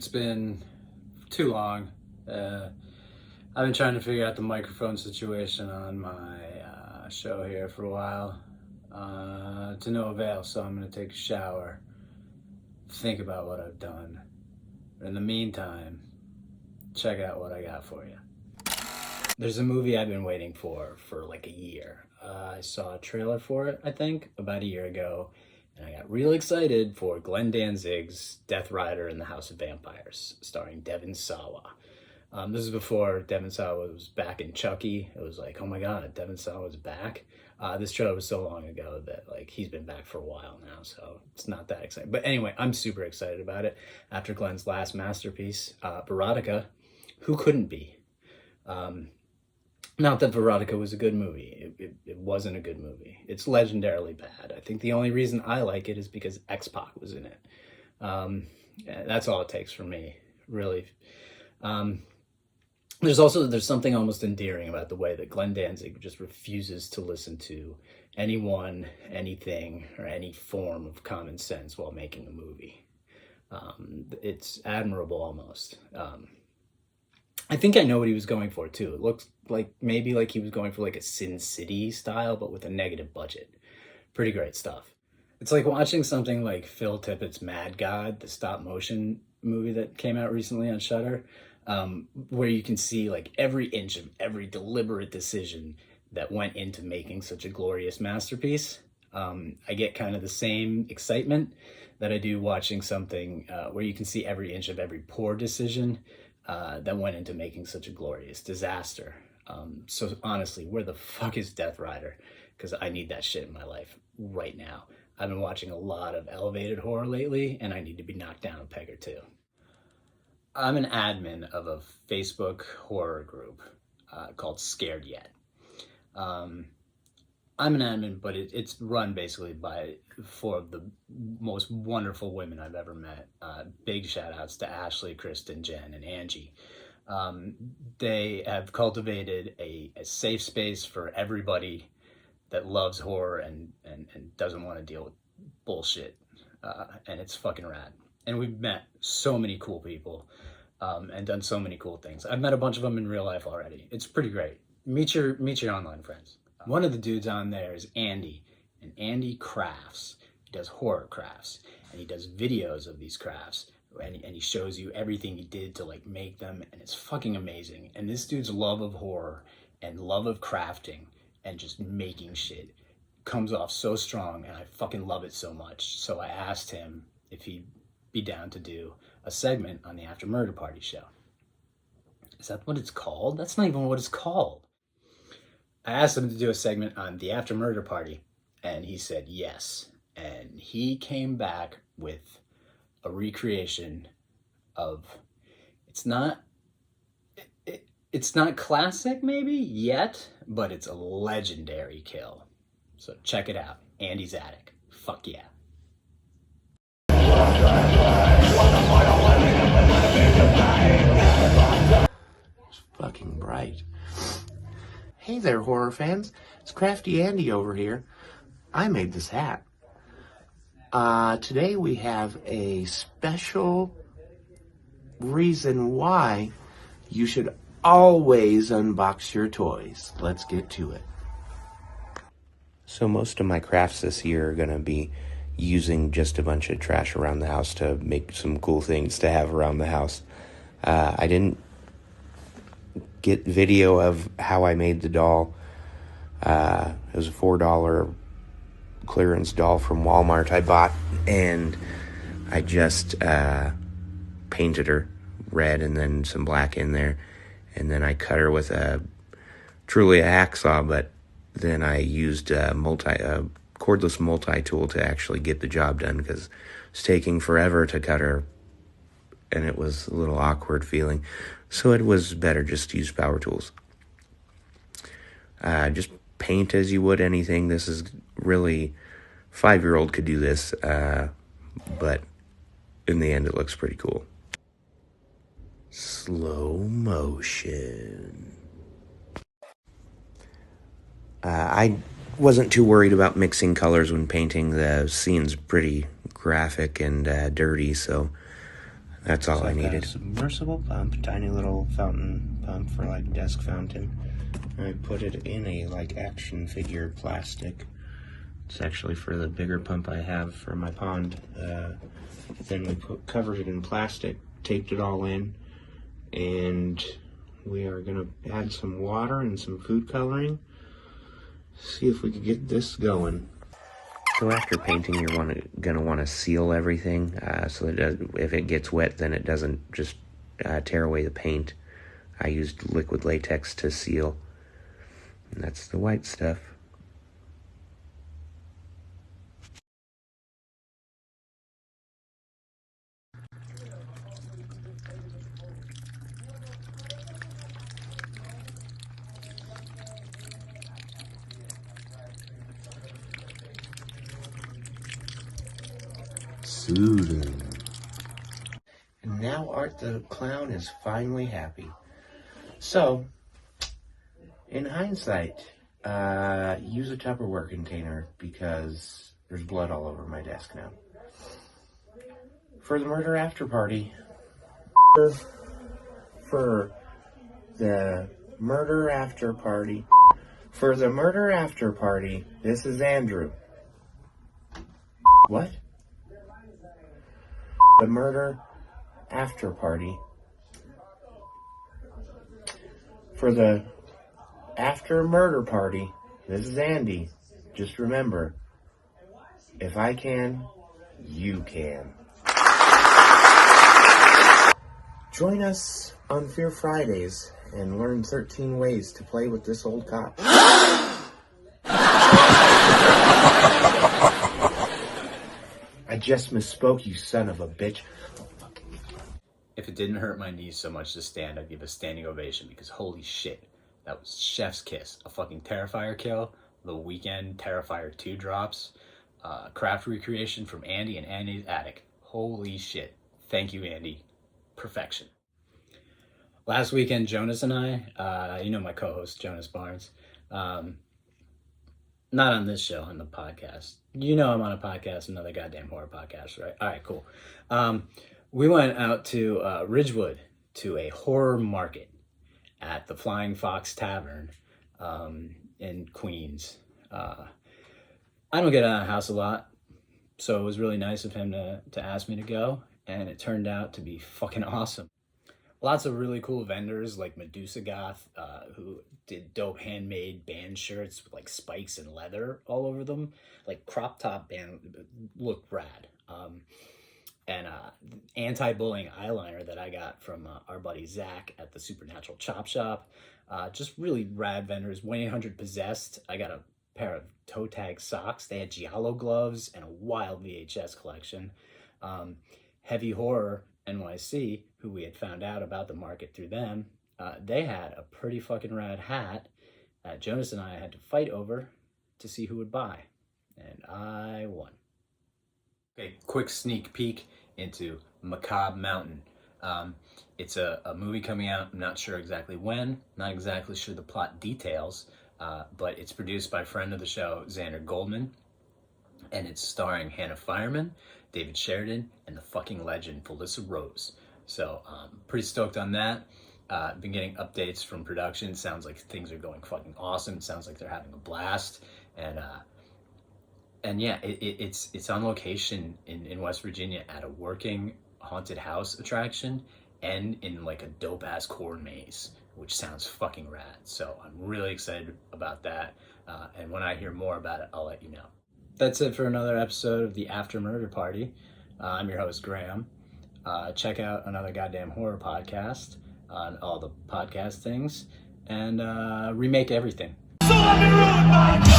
It's been too long. I've been trying to figure out the microphone situation on my show here for a while, to no avail, so I'm going to take a shower, think about what I've done. In the meantime, check out what I got for you. There's a movie I've been waiting for like a year. I saw a trailer for it, I think, about a year ago, and I got real excited for Glen Danzig's Death Rider in the House of Vampires, starring Devon Sawa. This is before Devon Sawa was back in Chucky. It was like, oh my god, Devon Sawa's back. This trailer was so long ago that like he's been back for a while now, so it's not that exciting. But anyway, I'm super excited about it. After Glen's last masterpiece, Verotika, who couldn't be? Not that Verotika was a good movie. It wasn't a good movie. It's legendarily bad. I think the only reason I like it is because X-Pac was in it. That's all it takes for me, really. There's something almost endearing about the way that Glen Danzig just refuses to listen to anyone, anything, or any form of common sense while making a movie. It's admirable almost. I think I know what he was going for too. It looks like maybe like he was going for like a Sin City style, but with a negative budget. Pretty great stuff. It's like watching something like Phil Tippett's Mad God, the stop motion movie that came out recently on Shudder, where you can see like every inch of every deliberate decision that went into making such a glorious masterpiece. I get kind of the same excitement that I do watching something where you can see every inch of every poor decision that went into making such a glorious disaster. So honestly, where the fuck is Death Rider? Because I need that shit in my life right now. I've been watching a lot of elevated horror lately, and I need to be knocked down a peg or two. I'm an admin of a Facebook horror group called Scared Yet. I'm an admin, but it's run basically by four of the most wonderful women I've ever met. Big shout outs to Ashley, Kristen, Jen, and Angie. They have cultivated a safe space for everybody that loves horror and doesn't want to deal with bullshit. And it's fucking rad. And we've met so many cool people and done so many cool things. I've met a bunch of them in real life already. It's pretty great. Meet your online friends. One of the dudes on there is Andy, and Andy crafts. He does horror crafts, and he does videos of these crafts, and he shows you everything he did to like make them, and it's fucking amazing. And this dude's love of horror and love of crafting and just making shit comes off so strong, and I fucking love it so much. So I asked him if he'd be down to do a segment on the After Murder Party show. Is that what it's called? That's not even what it's called. I asked him to do a segment on the After Murder Party, and he said yes. And he came back with a recreation of, it's not classic maybe yet, but it's a legendary kill. So check it out. Andy's Attic. Fuck yeah. It's fucking bright. Hey there, horror fans. It's Crafty Andy over here. I made this hat. Today we have a special reason why you should always unbox your toys. Let's get to it. So most of my crafts this year are going to be using just a bunch of trash around the house to make some cool things to have around the house. I didn't get video of how I made the doll. It was a $4 clearance doll from Walmart I bought, and I just painted her red and then some black in there, and then I cut her with truly a hacksaw, but then I used a cordless multi-tool to actually get the job done, because it's taking forever to cut her, and it was a little awkward feeling. So it was better just to use power tools. Just paint as you would anything. This is really, 5-year-old could do this, but in the end it looks pretty cool. Slow motion. I wasn't too worried about mixing colors when painting. The scene's pretty graphic and dirty, so That's all I needed. Submersible pump, tiny little fountain pump for like desk fountain. I put it in a like action figure plastic. It's actually for the bigger pump I have for my pond. Then we covered it in plastic, taped it all in, and we are gonna add some water and some food coloring. See if we can get this going. So after painting, you're gonna want to seal everything so that if it gets wet, then it doesn't just tear away the paint. I used liquid latex to seal, and that's the white stuff. Soothing. And now Art the Clown is finally happy. So, in hindsight, use a Tupperware container because there's blood all over my desk now. For the murder after party, for the murder after party, this is Andrew. What? The murder after party. For the after murder party, this is Andy. Just remember, if I can, you can. Join us on Fear Fridays and learn 13 ways to play with this old cop. I just misspoke, you son of a bitch. If it didn't hurt my knees so much to stand, I'd give a standing ovation because holy shit, that was chef's kiss. A fucking Terrifier kill, the Weekend Terrifier 2 drops, craft recreation from Andy and Andy's attic. Holy shit. Thank you, Andy. Perfection. Last weekend, Jonas and I, my co-host, Jonas Barnes, not on this show, on the podcast. I'm on a podcast, another goddamn horror podcast, right? All right, cool. We went out to Ridgewood to a horror market at the Flying Fox Tavern in Queens. I don't get out of the house a lot, so it was really nice of him to ask me to go, and it turned out to be fucking awesome. Lots of really cool vendors like Medusa Goth, who did dope handmade band shirts with like spikes and leather all over them. Like crop top band looked rad. And anti-bullying eyeliner that I got from our buddy Zach at the Supernatural Chop Shop. Just really rad vendors. 1-800-Possessed. I got a pair of toe tag socks. They had Giallo gloves and a wild VHS collection. Heavy Horror NYC, who we had found out about the market through them, they had a pretty fucking rad hat that Jonas and I had to fight over to see who would buy. And I won. Okay, quick sneak peek into Macabre Mountain. It's a movie coming out. I'm not sure exactly when, not exactly sure the plot details, but it's produced by friend of the show, Xander Goldman, and it's starring Hannah Fireman, David Sheridan, and the fucking legend Felissa Rose. So pretty stoked on that. Been getting updates from production. Sounds like things are going fucking awesome. It sounds like they're having a blast. And yeah, it's on location in West Virginia at a working haunted house attraction and in like a dope ass corn maze, which sounds fucking rad. So I'm really excited about that. And when I hear more about it, I'll let you know. That's it for another episode of the After Murder Party. I'm your host, Graham. Check out Another Goddamn Horror Podcast on all the podcast things and remake everything. So let me ruin my